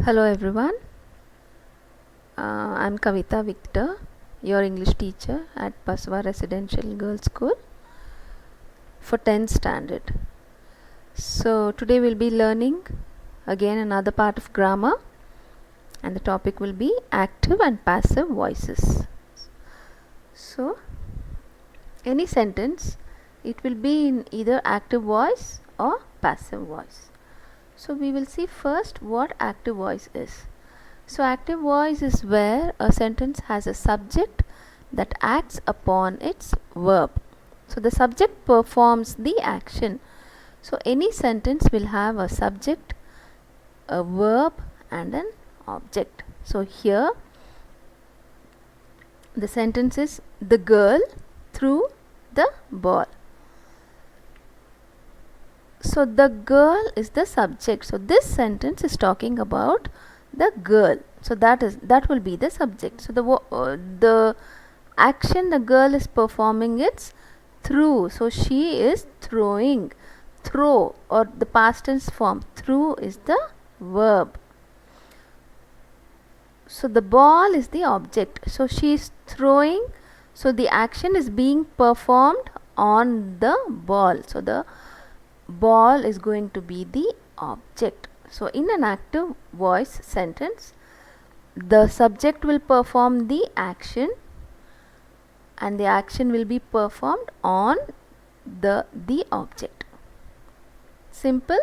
Hello everyone, I'm Kavita Victor, your English teacher at BASAVA Residential Girls School for 10th standard. So today we'll be learning again another part of grammar, and the topic will be active and passive voices. So any sentence, it will be in either active voice or passive voice. So we will see first what active voice is. So active voice is where a sentence has a subject that acts upon its verb. So the subject performs the action. So any sentence will have a subject, a verb and an object. So here the sentence is the girl threw the ball. So the girl is the subject. So this sentence is talking about the girl. So that will be the subject. So the action the girl is performing, it's threw. So she is throwing. Throw, or the past tense form, threw is the verb. So the ball is the object. So she is throwing. So the action is being performed on the ball. So the ball is going to be the object. So in an active voice sentence, the subject will perform the action and the action will be performed on the object. Simple.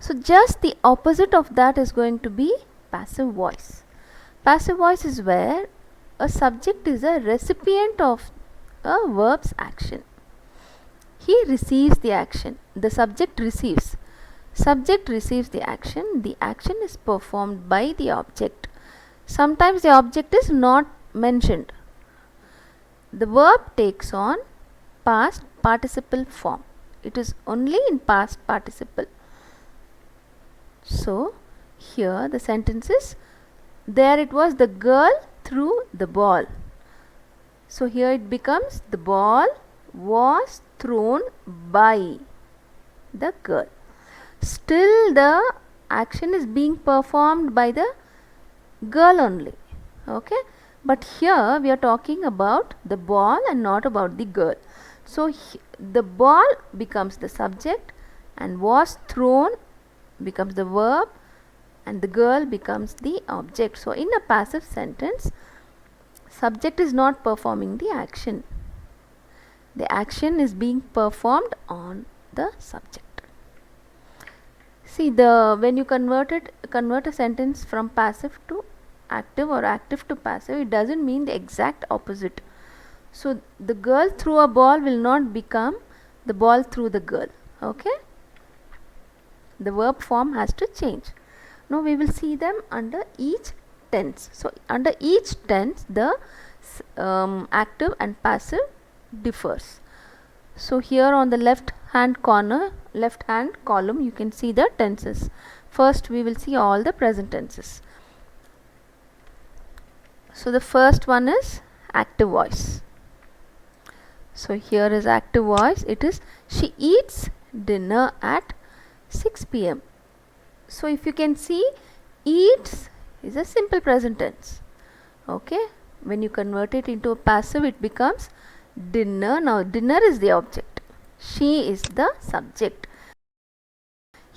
So just the opposite of that is going to be passive voice. Passive voice is where a subject is a recipient of a verb's action. He receives the action. The subject receives. Subject receives the action. The action is performed by the object. Sometimes the object is not mentioned. The verb takes on past participle form. It is only in past participle. So here the sentence is, there it was the girl threw the ball. So here it becomes, the ball was thrown by the girl. Still the action is being performed by the girl only. Okay, but here we are talking about the ball and not about the girl. So the ball becomes the subject and was thrown becomes the verb and the girl becomes the object. So in a passive sentence, subject is not performing the action. The action is being performed on the subject. See, when you convert a sentence from passive to active or active to passive, it doesn't mean the exact opposite. So the girl threw a ball will not become the ball threw the girl. Okay, the verb form has to change. Now we will see them under each tense. So under each tense, the active and passive differs. So here on the left hand column, you can see the tenses. First we will see all the present tenses. So the first one is active voice. So here is active voice. It is, she eats dinner at 6 p.m. So if you can see, eats is a simple present tense. Okay, when you convert it into a passive, it becomes dinner. Now dinner is the object, she is the subject.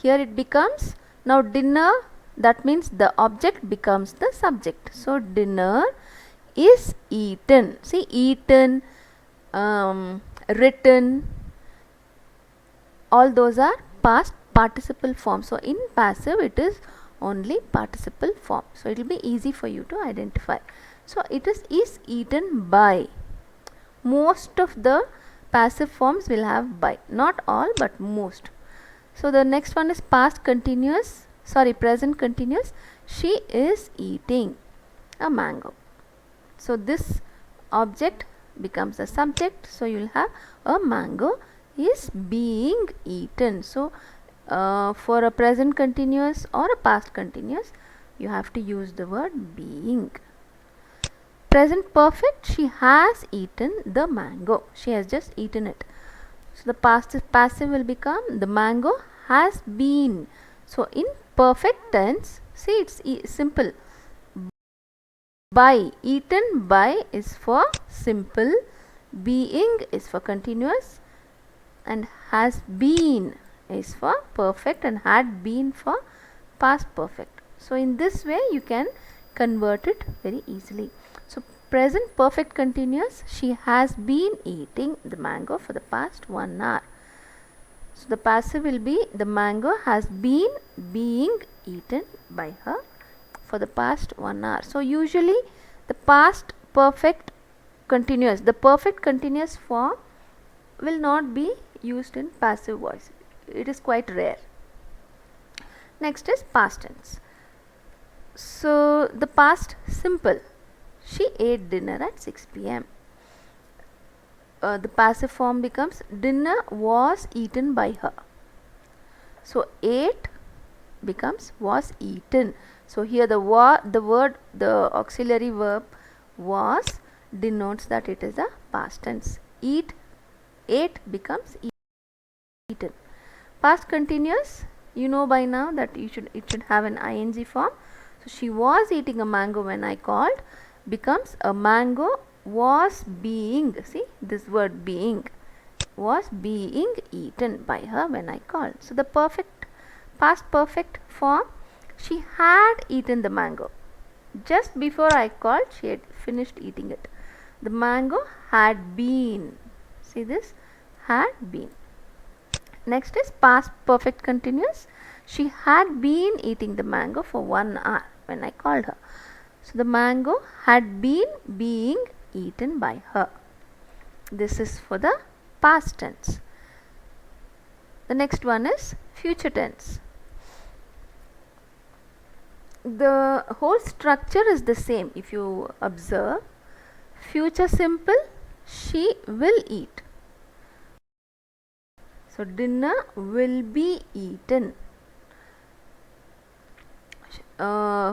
Here it becomes, now dinner, that means the object becomes the subject. So dinner is eaten. See, eaten, written, all those are past participle form. So in passive it is only participle form. So it will be easy for you to identify. So it is eaten by. Most of the passive forms will have by, not all but most. So the next one is present continuous. She is eating a mango. So this object becomes a subject. So you will have a mango is being eaten. So for a present continuous or a past continuous, you have to use the word being. Present perfect, she has eaten the mango. She has just eaten it. So the past passive will become, the mango has been. So in perfect tense, see, it's simple. By, eaten by is for simple, being is for continuous, and has been is for perfect, and had been for past perfect. So in this way you can convert it very easily. So present perfect continuous, she has been eating the mango for the past 1 hour. So the passive will be the mango has been being eaten by her for the past 1 hour. So usually the past perfect continuous, the perfect continuous form will not be used in passive voice. It is quite rare. Next is past tense. So the past simple, she ate dinner at 6 p.m. The passive form becomes dinner was eaten by her. So ate becomes was eaten. So here the word, the auxiliary verb was denotes that it is a past tense. Ate becomes eaten. Past continuous, you know by now that it should have an ing form. So she was eating a mango when I called becomes a mango was being, see this word being, was being eaten by her when I called. So the past perfect form, she had eaten the mango. Just before I called, she had finished eating it. The mango had been, see this, had been. Next is past perfect continuous. She had been eating the mango for 1 hour when I called her. So the mango had been being eaten by her. This is for the past tense. The next one is future tense. The whole structure is the same if you observe. Future simple, she will eat. So dinner will be eaten.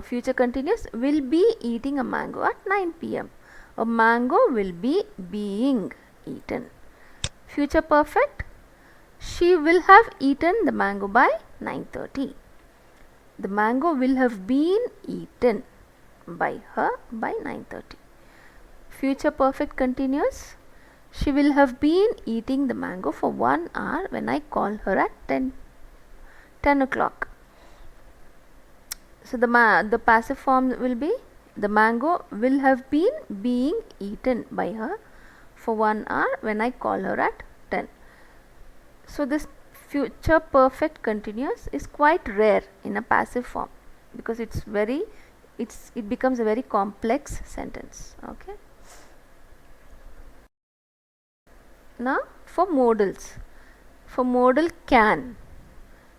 Future continuous, will be eating a mango at 9 p.m. A mango will be being eaten. Future perfect, she will have eaten the mango by 9:30. The mango will have been eaten by her by 9:30. Future perfect continuous, she will have been eating the mango for 1 hour when I call her at 10 o'clock. So the passive form will be the mango will have been being eaten by her for 1 hour when I call her at 10. So this future perfect continuous is quite rare in a passive form because it becomes a very complex sentence. Okay. Now for modals. For modal can,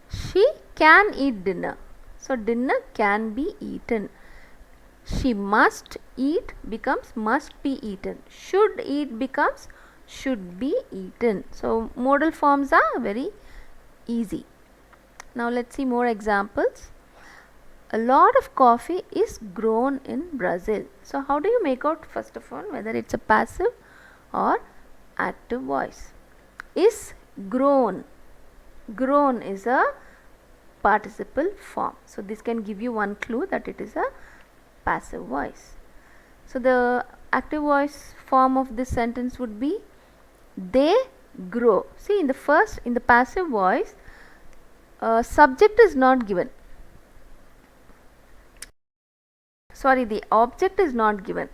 she can eat dinner. So dinner can be eaten. She must eat becomes must be eaten. Should eat becomes should be eaten. So modal forms are very easy. Now let's see more examples. A lot of coffee is grown in Brazil. So how do you make out first of all whether it's a passive or active voice? Is grown. Grown is a participle form. So this can give you one clue that it is a passive voice. So the active voice form of this sentence would be they grow. See in the passive voice, subject is not given. Sorry, the object is not given.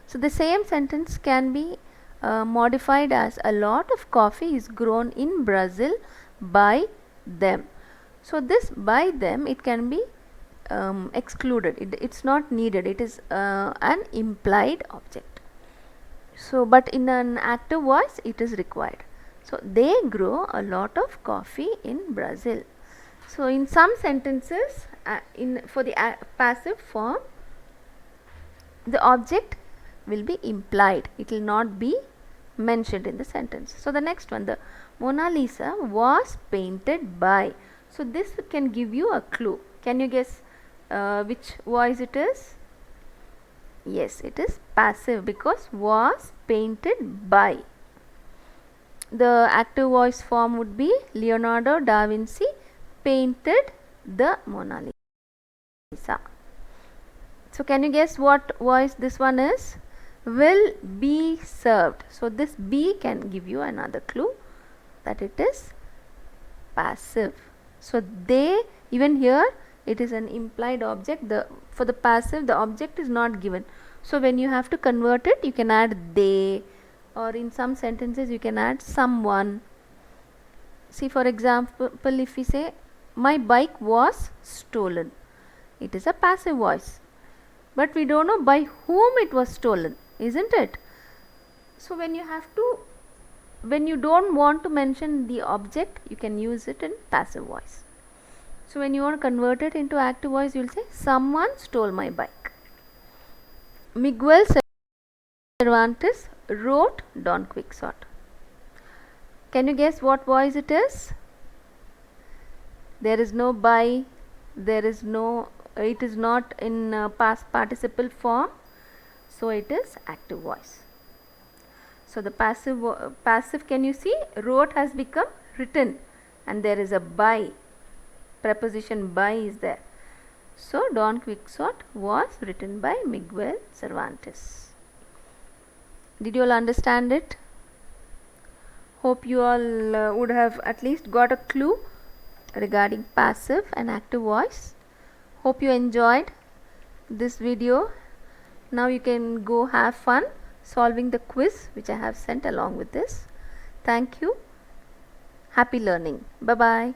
So the same sentence can be modified as a lot of coffee is grown in Brazil by them. So this by them, it can be excluded. It's not needed. It is an implied object. So but in an active voice it is required. So they grow a lot of coffee in Brazil. So in some sentences for the passive form, the object will be implied. It will not be mentioned in the sentence. So the next one, the Mona Lisa was painted by. So this can give you a clue. Can you guess which voice it is? Yes, it is passive because was painted by. The active voice form would be Leonardo da Vinci painted the Mona Lisa. So can you guess what voice this one is? Will be served. So this be can give you another clue that it is passive. So they, even here it is an implied object. For the passive, the object is not given. So when you have to convert it, you can add they, or in some sentences you can add someone. See, for example, if we say my bike was stolen, it is a passive voice, but we don't know by whom it was stolen, isn't it? So when you don't want to mention the object, you can use it in passive voice. So when you want to convert it into active voice, you will say someone stole my bike. Miguel Cervantes wrote Don Quixote. Can you guess what voice it is? There is no by, there is no, it is not in past participle form, so it is active voice. So the passive, can you see, wrote has become written, and there is a by, preposition by is there. So Don Quixote was written by Miguel Cervantes. Did you all understand it? Hope you all would have at least got a clue regarding passive and active voice. Hope you enjoyed this video. Now you can go have fun solving the quiz which I have sent along with this. Thank you. Happy learning. Bye bye.